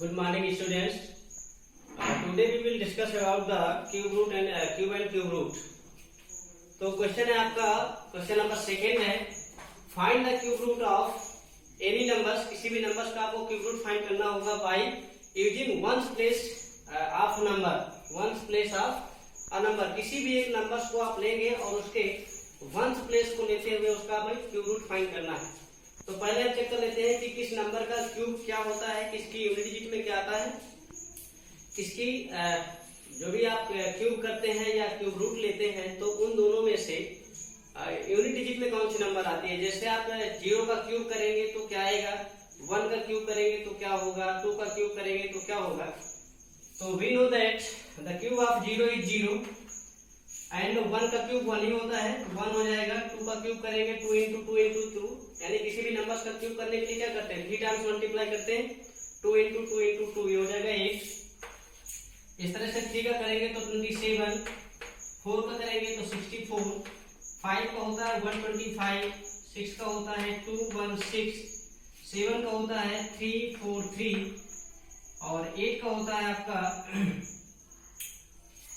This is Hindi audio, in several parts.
Good morning, students. Today we will discuss about the cube root and cube root. तो क्वेश्चन है आपका, क्वेश्चन नंबर सेकेंड है, find the cube root of any numbers. किसी भी नंबर्स का आपको क्यूब रूट फाइंड करना होगा by using ones place of number, ones place of a number. किसी भी एक नंबर्स को आप लेंगे और उसके वंस प्लेस को लेते हुए उसका हमें क्यूब रूट फाइंड करना है। तो पहले हम चेक कर लेते हैं कि किस नंबर का क्यूब क्या होता है, किसकी यूनिट डिजिट में क्या आता है, किसकी जो भी आप क्यूब करते हैं या क्यूब रूट लेते हैं तो उन दोनों में से यूनिट डिजिट में कौन सी नंबर आती है। जैसे आप 0 का क्यूब करेंगे तो क्या आएगा, 1 का क्यूब करेंगे तो क्या होगा, 2 का क्यूब करेंगे तो क्या होगा। तो we know that the cube of 0 is 0 and 1 का क्यूब 1 ही होता है, 1 हो जाएगा। 2 का क्यूब करेंगे 2 इंटू 2 इंटू 2, यानी किसी भी नंबर्स का क्यूब करने के लिए क्या करते हैं, 3 टाइम्स मल्टीप्लाई करते हैं, 2 इंटू 2 इंटू 2 ये हो जाएगा 8। इस तरह से 3 का करेंगे तो 27, 4 का करेंगे तो 64, 5 का होता है 125, 6 का होता है 216, 7 का होता है 343 और 8 का होता है आपका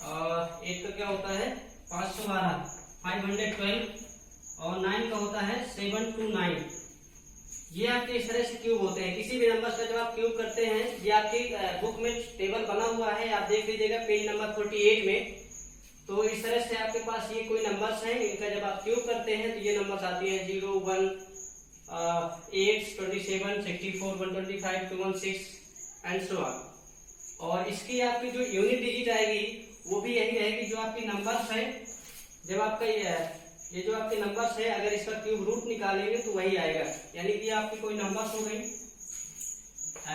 8 का क्या होता है 512, 512 और 9 का होता है 729। ये आपके इस तरह से क्यूब होते हैं। किसी भी नंबर्स का जब आप क्यूब करते हैं, ये आपकी बुक में टेबल बना हुआ है, आप देख लीजिएगा पेज नंबर 48 में। तो इस तरह से आपके पास ये कोई नंबर्स हैं, इनका जब आप क्यूब करते हैं तो ये नंबर्स आती है 0, 1, 8, 27, 64, 125, 216 एंड सो ऑन। और इसकी आपकी जो यूनिट डिजिट आएगी वो भी यही रहेगी जो आपकी नंबर्स है। जब आपका ये जो आपके नंबर्स है, अगर इसका क्यूब रूट निकालेंगे तो वही आएगा। यानी कि आपकी कोई नंबर्स हो गई,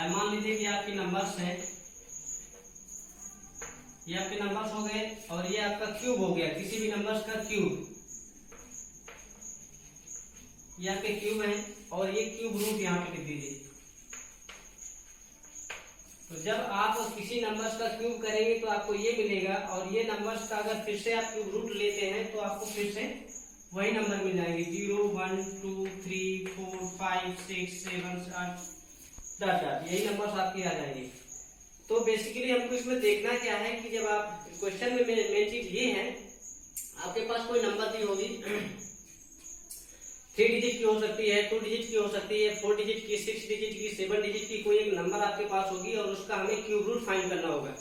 मान लीजिए कि आपकी नंबर्स है, ये आपके नंबर्स हो गए और ये आपका क्यूब हो गया, किसी भी नंबर्स का क्यूब, ये आपके क्यूब है और ये क्यूब रूट यहाँ पे लिख दीजिए। तो जब आप किसी नंबर्स का क्यूब करेंगे तो आपको ये मिलेगा और ये नंबर्स का अगर फिर से आप क्यूब रूट लेते हैं तो आपको फिर से वही नंबर मिल जाएंगे, 0, 1, 2, 3, 4, 5, 6, 7, 8 डॉट यही नंबर्स आपके आ जाएंगे। तो बेसिकली हमको इसमें देखना क्या है कि जब आप क्वेश्चन में मेन चीज ये है, आपके पास कोई नंबर दी होगी 3 डिजिट की हो सकती है, 2 डिजिट की हो सकती है, 4 डिजिट की, 6 डिजिट की, 7 डिजिट की, कोई एक नंबर आपके पास होगी और उसका हमें क्यूब रूट फाइंड करना होगा।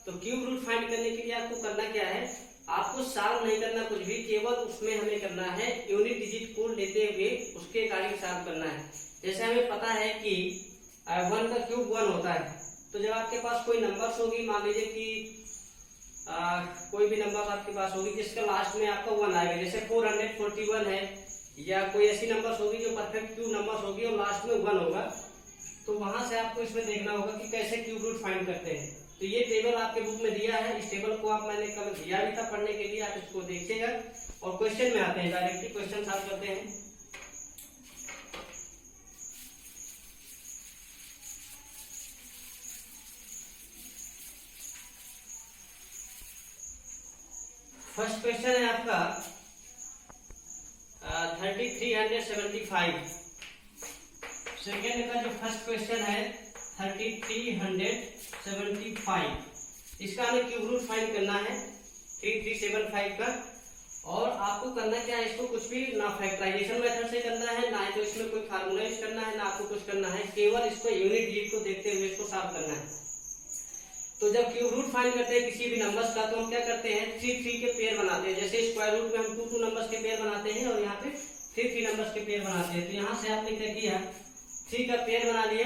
तो क्यूब रूट फाइंड करने के लिए आपको करना क्या है, आपको सॉल्व नहीं करना कुछ भी, केवल उसमें हमें करना है यूनिट डिजिट को लेते हुए उसके अकॉर्डिंग सॉल्व करना है। जैसे हमें पता है कि 1 का क्यूब 1 होता है, तो जब आपके पास कोई नंबर्स होगी, मान लीजिए कि कोई भी नंबर आपके पास होगी जिसका लास्ट में आपका 1 आएगा, जैसे 441 है, या कोई ऐसी नंबर्स होगी जो परफेक्ट क्यूब नंबर्स होगी और लास्ट में 1 होगा, तो वहां से आपको इसमें देखना होगा कि कैसे क्यूब रूट फाइंड करते हैं। तो ये टेबल आपके बुक में दिया है, इस टेबल को मैंने कल दिया भी था पढ़ने के लिए, आप इसको देखिएगा। और क्वेश्चन में आते हैं, डायरेक्टली क्वेश्चन सॉल्व करते हैं। फर्स्ट क्वेश्चन है आपका 3375। सेकेंड का जो फर्स्ट क्वेश्चन है 3375, इसका हमें क्यूब रूट फाइंड करना है 3375 का। और आपको करना क्या है, इसको कुछ भी ना फैक्टराइजेशन मेथड से करना है, ना तो इसमें कोई फार्मूला यूज करना है, ना आपको कुछ करना है, केवल इसको यूनिट डिजिट को देखते हुए इसको सॉल्व करना है। तो जब क्यूब रूट फाइंड करते हैं किसी भी नंबर्स का, तो हम क्या करते हैं 3 3 के पेयर बनाते हैं। जैसे स्क्वायर रूट में हम 2 2 नंबर्स के पेयर बनाते हैं और यहाँ पे 3 3 नंबर्स के पेयर बनाते हैं। तो यहाँ से आपने क्या किया, 3 का पेयर बना लिया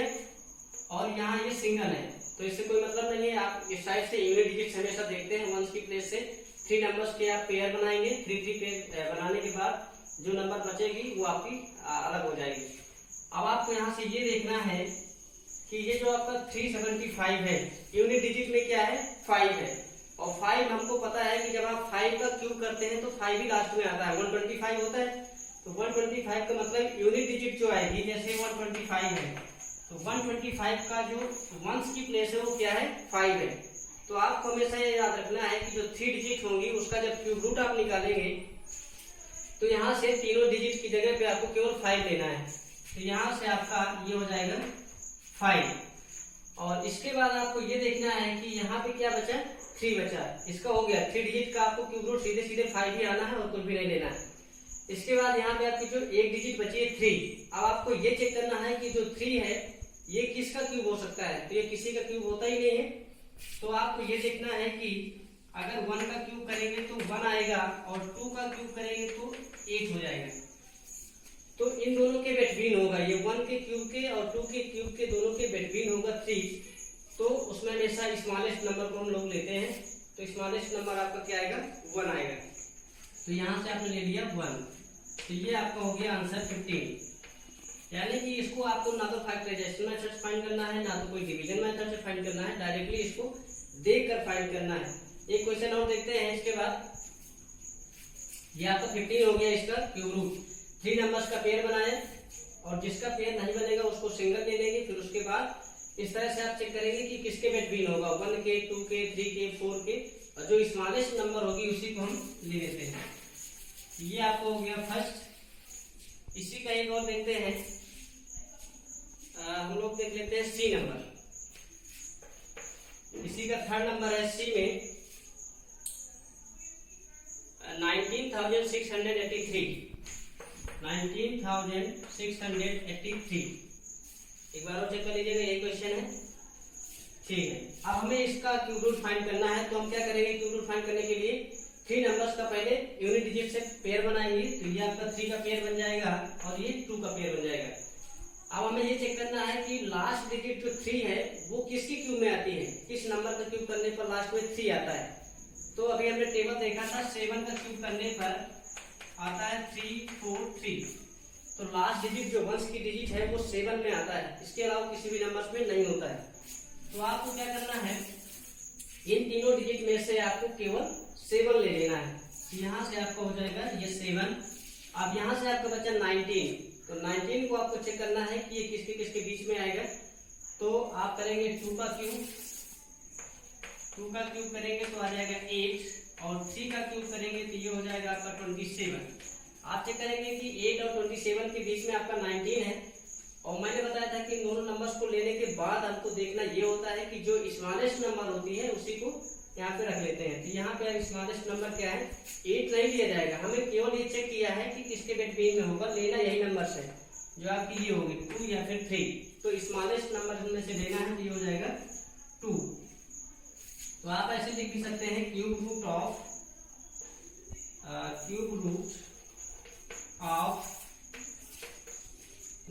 और यहाँ ये सिंगल है, तो इससे कोई मतलब नहीं है। आप इस साइड से यूनिट डिजिट हमेशा देखते हैं, वंस की प्लेस से 3 नंबर्स के आप पेयर बनाएंगे। 3 3 पेयर बनाने के बाद जो नंबर बचेगी वो आपकी अलग हो जाएगी। अब आपको यहाँ से ये देखना है कि ये जो आपका 375 है, यूनिट डिजिट में क्या है 5 है, और 5 हमको पता है कि जब आप 5 का क्यूब करते हैं तो 5 ही लास्ट में आता है, 125 होता है। तो 125 का मतलब यूनिट डिजिट जो आएगी, जैसे 125 है तो 125 का जो वंस की प्लेस है वो क्या है 5 है। तो आपको हमेशा ये याद रखना है कि जो 3 डिजिट होंगी उसका जब क्यूब रूट आप निकालेंगे तो यहाँ से तीनों डिजिट की जगह पे आपको केवल 5 लेना है। तो यहाँ से आपका ये हो जाएगा 5 और और इसके बाद आपको ये देखना है कि यहाँ पे क्या बचा, 3 बचा, इसका हो गया 3 डिजिट का आपको क्यूब रूट सीधे सीधे 5 ही आना है और कुछ भी नहीं लेना है। इसके बाद यहाँ पे आपकी जो एक डिजिट बची है 3, अब आपको ये चेक करना है कि जो 3 है ये किसका क्यूब हो सकता है, तो ये किसी का क्यूब होता ही नहीं है। तो आपको ये देखना है कि अगर 1 का क्यूब करेंगे तो 1 आएगा और 2 का क्यूब करेंगे तो 8 हो जाएगा। तो इन दोनों के बिटवीन होगा, ये 1 के क्यूब के और 2 के क्यूब के दोनों के बिटवीन होगा 3। तो उसमें हमेशा स्मॉलेस्ट नंबर को हम लोग लेते हैं, तो स्मॉलेस्ट नंबर आपका क्या आएगा, 1 आएगा। तो यहाँ से आपने ले लिया 1, तो ये आपका हो गया आंसर 15। यानी कि इसको आपको ना तो फैक्टराइजेशन मेथड से फाइंड करना है, ना तो कोई डिवीजन मेथड से फाइंड करना है, डायरेक्टली इसको देखकर फाइंड करना है। एक क्वेश्चन और देखते हैं इसके बाद। ये आपका 15 हो गया इसका क्यूब रूट। 3 नंबर्स का पेयर बनाया और जिसका पेयर नहीं बनेगा उसको सिंगल ले लेंगे। फिर उसके बाद इस तरह से आप चेक करेंगे कि किसके बिटवीन होगा, 1 के, 2 के, 3 के, 4 के, और जो स्मॉलेस्ट नंबर होगी उसी को हम ले लेते हैं। ये आपको हो गया फर्स्ट। इसी का एक और देखते हैं, हम लोग देख लेते हैं सी नंबर। इसी का 3rd नंबर है सी में 19,683। 19,683। एक बार और चेक कर लीजिएगा, यही क्वेश्चन है, ठीक है। अब हमें इसका क्यूब रूट फाइंड करना है, तो हम क्या करेंगे, क्यूब रूट फाइंड करने के लिए 3 नंबर्स का पहले यूनिट डिजिट से पेयर बनाएंगे। तो ये आपका 3 का पेयर बन जाएगा और ये 2 का पेयर बन जाएगा। अब हमें ये चेक करना है कि लास्ट डिजिट जो 3 है वो किसकी क्यूब में आती है, किस नंबर का क्यूब करने पर लास्ट में 3 आता है। तो अभी हमने टेबल देखा था, 7 का क्यूब करने पर आता है 3, 4, 3। तो लास्ट डिजिट जो वंश की डिजिट है वो 7 में आता है, इसके अलावा किसी भी नंबर्स में नहीं होता है। तो आपको क्या करना है, इन तीनों डिजिट में से आपको केवल 7 ले लेना है। यहाँ से आपका हो जाएगा ये 7। अब यहाँ से आपका बचा 19, तो 19 को आपको चेक करना है कि ये किसके किसके बीच में आएगा। तो आप करेंगे 2 का क्यूब, 2 का क्यूब करेंगे तो आ जाएगा 8 और 3 का क्यूब करेंगे तो ये हो जाएगा आपका 27। आप चेक करेंगे कि 8 और 27 के बीच में आपका 19 है। और मैंने बताया था कि दोनों नंबर्स को लेने के बाद आपको देखना ये होता है कि जो स्मॉलेस्ट नंबर होती है उसी को यहाँ पे रख लेते हैं। तो यहाँ पे स्मॉलेस्ट नंबर क्या है, 8 नहीं लिया जाएगा, हमें केवल ये चेक किया है कि किसके बिटवीन में होगा, लेना यही नंबर है जो आपकी ये होगी 2 या फिर 3। तो स्मॉलेस्ट नंबर में से लेना है, तो ये हो जाएगा 2। तो आप ऐसे लिख भी सकते हैं क्यूब रूट ऑफ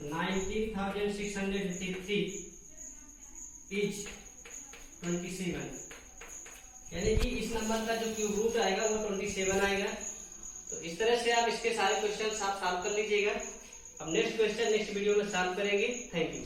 19,683 इज 27। यानी कि इस नंबर का जो क्यूब रूट आएगा वो 27 आएगा। तो इस तरह से आप इसके सारे क्वेश्चन आप सॉल्व कर लीजिएगा। अब नेक्स्ट क्वेश्चन नेक्स्ट वीडियो में सॉल्व करेंगे। Thank you.